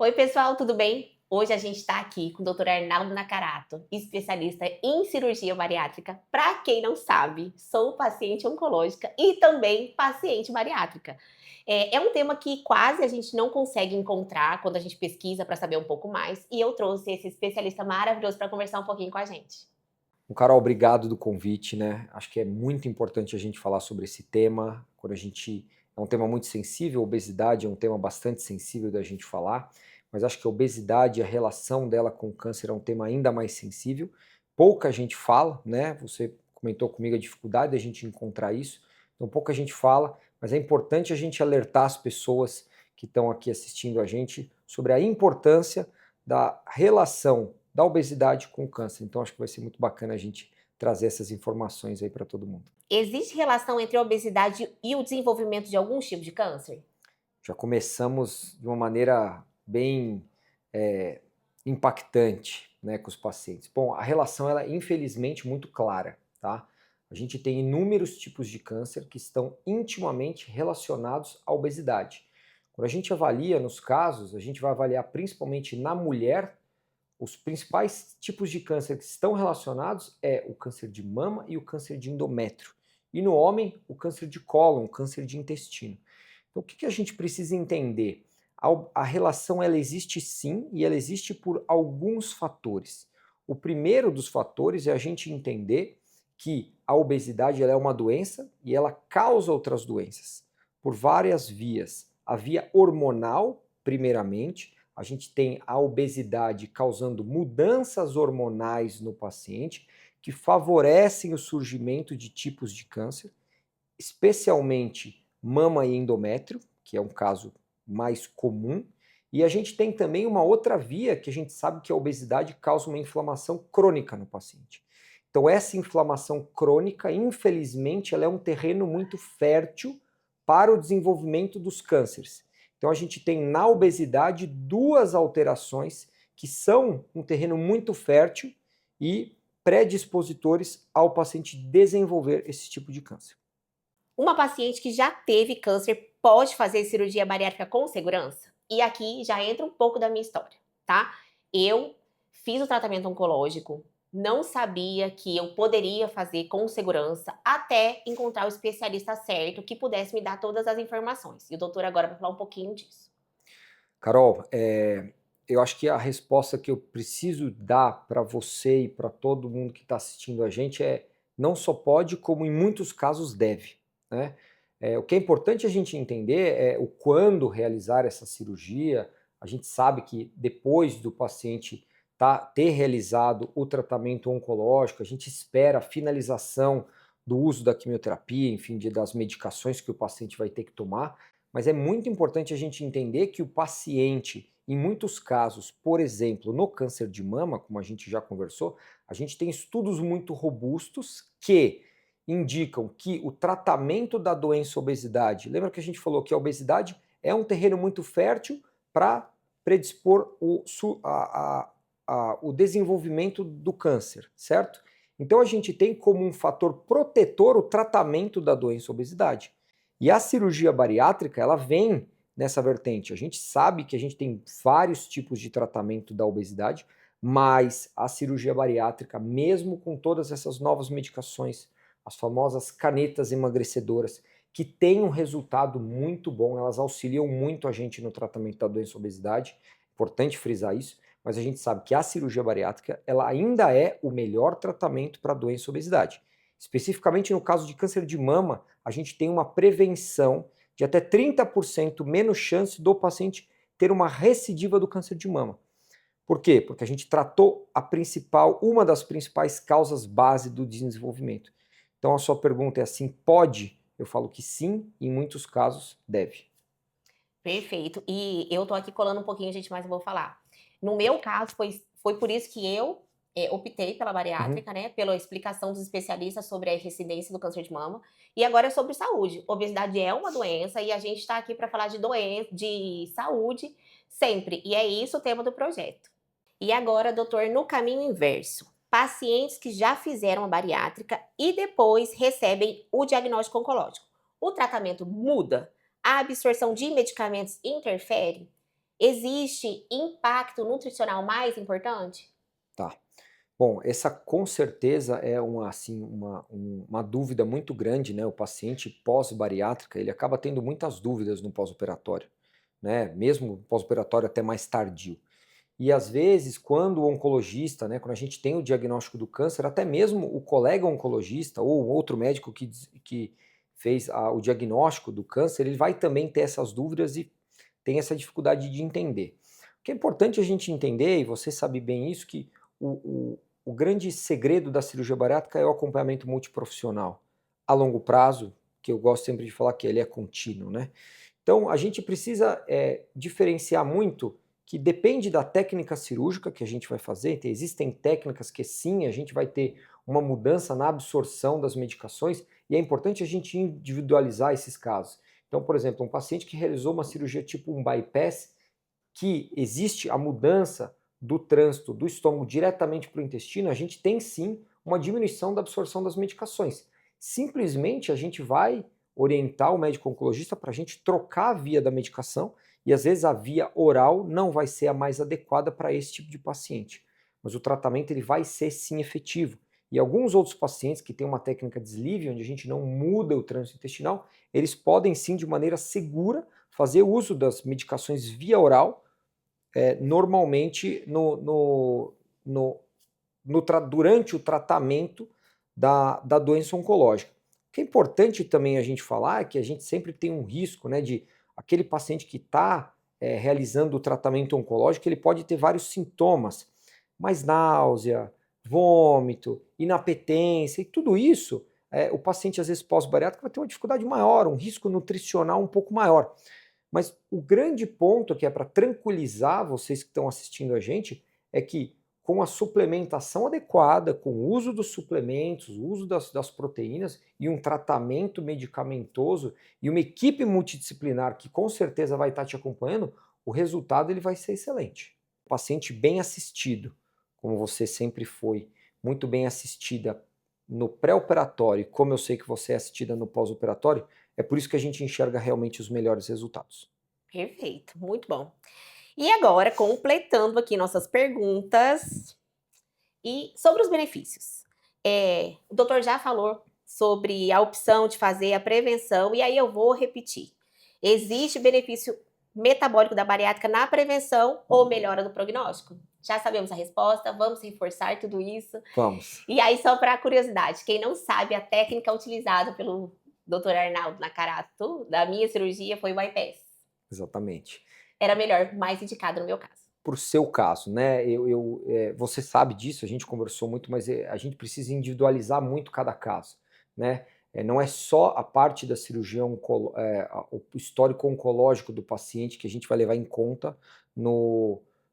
Oi, pessoal, tudo bem? Hoje a gente está aqui com o Dr. Arnaldo Nakarato, especialista em cirurgia bariátrica. Para quem não sabe, sou paciente oncológica e também paciente bariátrica. É um tema que quase a gente não consegue encontrar quando a gente pesquisa para saber um pouco mais, e eu trouxe esse especialista maravilhoso para conversar um pouquinho com a gente. Carol, obrigado do convite, né? Acho que é muito importante a gente falar sobre esse tema, quando a gente é um tema muito sensível, obesidade é um tema bastante sensível da gente falar, mas acho que a obesidade, a relação dela com o câncer é um tema ainda mais sensível. Pouca gente fala, né? Você comentou comigo a dificuldade da gente encontrar isso, então pouca gente fala, mas é importante a gente alertar as pessoas que estão aqui assistindo a gente sobre a importância da relação da obesidade com o câncer. Então acho que vai ser muito bacana a gente trazer essas informações aí para todo mundo. Existe relação entre a obesidade e o desenvolvimento de alguns tipos de câncer? Já começamos de uma maneira bem impactante, né, com os pacientes. Bom, a relação ela é infelizmente muito clara, tá? A gente tem inúmeros tipos de câncer que estão intimamente relacionados à obesidade. Quando a gente avalia nos casos, a gente vai avaliar principalmente na mulher. Os principais tipos de câncer que estão relacionados é o câncer de mama e o câncer de endométrio. E no homem, o câncer de cólon, o câncer de intestino. Então, o que a gente precisa entender? A relação ela existe sim e ela existe por alguns fatores. O primeiro dos fatores é a gente entender que a obesidade ela é uma doença e ela causa outras doenças por várias vias. A via hormonal, primeiramente, a gente tem a obesidade causando mudanças hormonais no paciente que favorecem o surgimento de tipos de câncer, especialmente mama e endométrio, que é um caso mais comum. E a gente tem também uma outra via que a gente sabe que a obesidade causa uma inflamação crônica no paciente. Então essa inflamação crônica, infelizmente, ela é um terreno muito fértil para o desenvolvimento dos cânceres. Então a gente tem na obesidade duas alterações que são um terreno muito fértil e predispositores ao paciente desenvolver esse tipo de câncer. Uma paciente que já teve câncer pode fazer cirurgia bariátrica com segurança? E aqui já entra um pouco da minha história, tá? Eu fiz o tratamento oncológico, não sabia que eu poderia fazer com segurança até encontrar o especialista certo que pudesse me dar todas as informações. E o doutor agora vai falar um pouquinho disso. Carol, eu acho que a resposta que eu preciso dar para você e para todo mundo que está assistindo a gente é não só pode, como em muitos casos deve, né? O que é importante a gente entender é o quando realizar essa cirurgia. A gente sabe que depois do paciente ter realizado o tratamento oncológico, a gente espera a finalização do uso da quimioterapia, enfim, das medicações que o paciente vai ter que tomar. Mas é muito importante a gente entender que o paciente, em muitos casos, por exemplo, no câncer de mama, como a gente já conversou, a gente tem estudos muito robustos que indicam que o tratamento da doença obesidade, lembra que a gente falou que a obesidade é um terreno muito fértil para predispor o desenvolvimento do câncer, certo? Então a gente tem como um fator protetor o tratamento da doença obesidade. E a cirurgia bariátrica, ela vem nessa vertente. A gente sabe que a gente tem vários tipos de tratamento da obesidade, mas a cirurgia bariátrica, mesmo com todas essas novas medicações, as famosas canetas emagrecedoras, que têm um resultado muito bom, elas auxiliam muito a gente no tratamento da doença obesidade, importante frisar isso, mas a gente sabe que a cirurgia bariátrica, ela ainda é o melhor tratamento para a doença obesidade. Especificamente no caso de câncer de mama, a gente tem uma prevenção de até 30% menos chance do paciente ter uma recidiva do câncer de mama. Por quê? Porque a gente tratou uma das principais causas base do desenvolvimento. Então a sua pergunta é assim, pode? Eu falo que sim, em muitos casos deve. Perfeito. E eu tô aqui colando um pouquinho, gente, mas eu vou falar. No meu caso, foi por isso que eu optei pela Uhum. bariátrica, né? Pela explicação dos especialistas sobre a recidência do câncer de mama. E agora é sobre saúde. Obesidade é uma doença e a gente está aqui para falar de doença, de saúde sempre. E é isso o tema do projeto. E agora, doutor, no caminho inverso. Pacientes que já fizeram a bariátrica e depois recebem o diagnóstico oncológico. O tratamento muda? A absorção de medicamentos interfere? existe impacto nutricional mais importante? Tá. Bom, essa com certeza é uma dúvida muito grande, né? O paciente pós-bariátrica, ele acaba tendo muitas dúvidas no pós-operatório, né? Mesmo pós-operatório até mais tardio. E às vezes, quando o oncologista, né, quando a gente tem o diagnóstico do câncer, até mesmo o colega oncologista ou outro médico que fez o diagnóstico do câncer, ele vai também ter essas dúvidas e tem essa dificuldade de entender. O que é importante a gente entender, e você sabe bem isso, que o grande segredo da cirurgia bariátrica é o acompanhamento multiprofissional a longo prazo, que eu gosto sempre de falar que ele é contínuo, né? Então, a gente precisa diferenciar muito que depende da técnica cirúrgica que a gente vai fazer. Então, existem técnicas que sim, a gente vai ter uma mudança na absorção das medicações e é importante a gente individualizar esses casos. Então, por exemplo, um paciente que realizou uma cirurgia tipo um bypass, que existe a mudança do trânsito do estômago diretamente para o intestino, a gente tem sim uma diminuição da absorção das medicações. Simplesmente a gente vai orientar o médico oncologista para a gente trocar a via da medicação e às vezes a via oral não vai ser a mais adequada para esse tipo de paciente. Mas o tratamento ele vai ser sim efetivo. E alguns outros pacientes que têm uma técnica de sleeve, onde a gente não muda o trânsito intestinal, eles podem sim de maneira segura fazer uso das medicações via oral, normalmente durante o tratamento da doença oncológica. O que é importante também a gente falar é que a gente sempre tem um risco, né, de aquele paciente que está realizando o tratamento oncológico, ele pode ter vários sintomas, mas náusea, vômito, inapetência e tudo isso, o paciente às vezes pós-bariátrico vai ter uma dificuldade maior, um risco nutricional um pouco maior. Mas o grande ponto que é para tranquilizar vocês que estão assistindo a gente é que com a suplementação adequada, com o uso dos suplementos, o uso das proteínas e um tratamento medicamentoso e uma equipe multidisciplinar que com certeza vai estar te acompanhando, o resultado ele vai ser excelente. O paciente bem assistido, como você sempre foi, muito bem assistida no pré-operatório, como eu sei que você é assistida no pós-operatório, é por isso que a gente enxerga realmente os melhores resultados. Perfeito, muito bom. E agora, completando aqui nossas perguntas e sobre os benefícios. O doutor já falou sobre a opção de fazer a prevenção, e aí eu vou repetir. Existe benefício metabólico da bariátrica na prevenção ou melhora do prognóstico? Já sabemos a resposta, vamos reforçar tudo isso. Vamos. E aí, só para curiosidade, quem não sabe, a técnica utilizada pelo Dr. Arnaldo Nakarato, da minha cirurgia, foi o bypass. Exatamente. Era melhor, mais indicado no meu caso. Por seu caso, né? Você sabe disso, a gente conversou muito, mas a gente precisa individualizar muito cada caso, né? Não é só a parte da cirurgia, o histórico oncológico do paciente que a gente vai levar em conta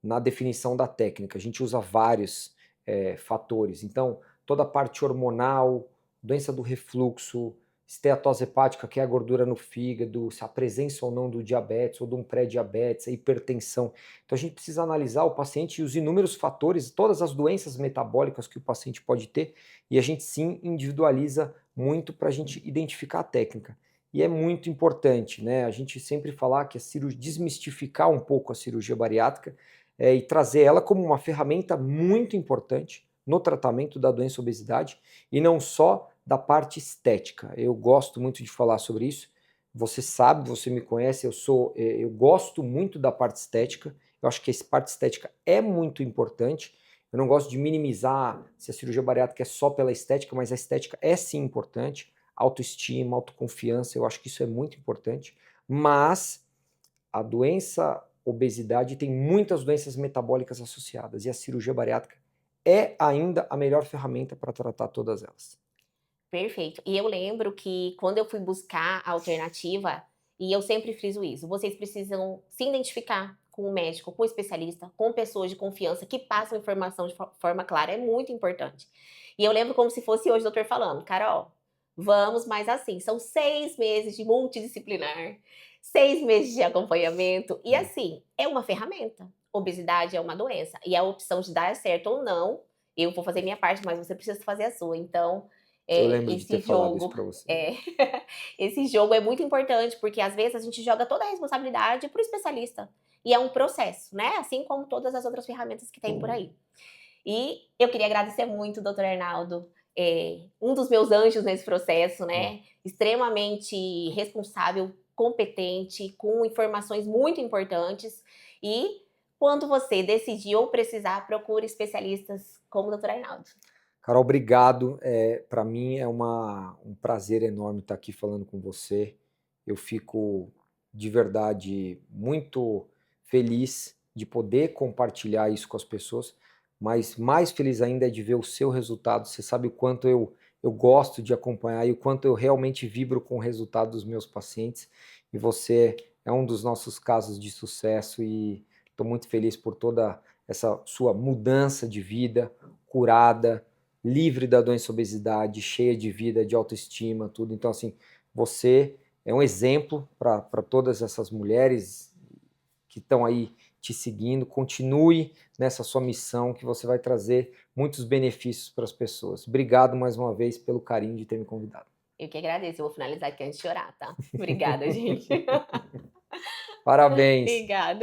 na definição da técnica. A gente usa vários fatores. Então, toda a parte hormonal, doença do refluxo, esteatose hepática, que é a gordura no fígado, se a presença ou não do diabetes ou de um pré-diabetes, a hipertensão. Então a gente precisa analisar o paciente e os inúmeros fatores, todas as doenças metabólicas que o paciente pode ter, e a gente sim individualiza muito para a gente identificar a técnica. E é muito importante, né? A gente sempre falar que desmistificar um pouco a cirurgia bariátrica e trazer ela como uma ferramenta muito importante no tratamento da doença obesidade e não só da parte estética. Eu gosto muito de falar sobre isso. Você sabe, você me conhece, eu gosto muito da parte estética. Eu acho que essa parte estética é muito importante. Eu não gosto de minimizar se a cirurgia bariátrica é só pela estética, mas a estética é sim importante. Autoestima, autoconfiança, eu acho que isso é muito importante. Mas a doença obesidade tem muitas doenças metabólicas associadas e a cirurgia bariátrica é ainda a melhor ferramenta para tratar todas elas. Perfeito. E eu lembro que quando eu fui buscar a alternativa, e eu sempre friso isso, vocês precisam se identificar com o médico, com o especialista, com pessoas de confiança que passam informação de forma clara, é muito importante. E eu lembro como se fosse hoje o doutor falando, Carol, vamos mais assim, são 6 meses de multidisciplinar, 6 meses de acompanhamento, e assim, é uma ferramenta. Obesidade é uma doença, e a opção de dar certo ou não, eu vou fazer minha parte, mas você precisa fazer a sua. Então, Eu lembro de esse ter falado isso jogo para você. esse jogo é muito importante, porque às vezes a gente joga toda a responsabilidade para o especialista. E é um processo, né? Assim como todas as outras ferramentas que tem por aí. E eu queria agradecer muito, doutor Arnaldo, um dos meus anjos nesse processo, né? Extremamente responsável, competente, com informações muito importantes. E quando você decidir ou precisar, procure especialistas como o doutor Arnaldo. Carol, obrigado. Para mim é um prazer enorme estar aqui falando com você. Eu fico de verdade muito feliz de poder compartilhar isso com as pessoas, mas mais feliz ainda é de ver o seu resultado. Você sabe o quanto eu gosto de acompanhar e o quanto eu realmente vibro com o resultado dos meus pacientes. E você é um dos nossos casos de sucesso e estou muito feliz por toda essa sua mudança de vida, curada, livre da doença obesidade, cheia de vida, de autoestima, tudo. Então, assim, você é um exemplo para todas essas mulheres que estão aí te seguindo. Continue nessa sua missão que você vai trazer muitos benefícios para as pessoas. Obrigado mais uma vez pelo carinho de ter me convidado. Eu que agradeço. Eu vou finalizar aqui antes de chorar, tá? Obrigada, gente. Parabéns. Obrigada.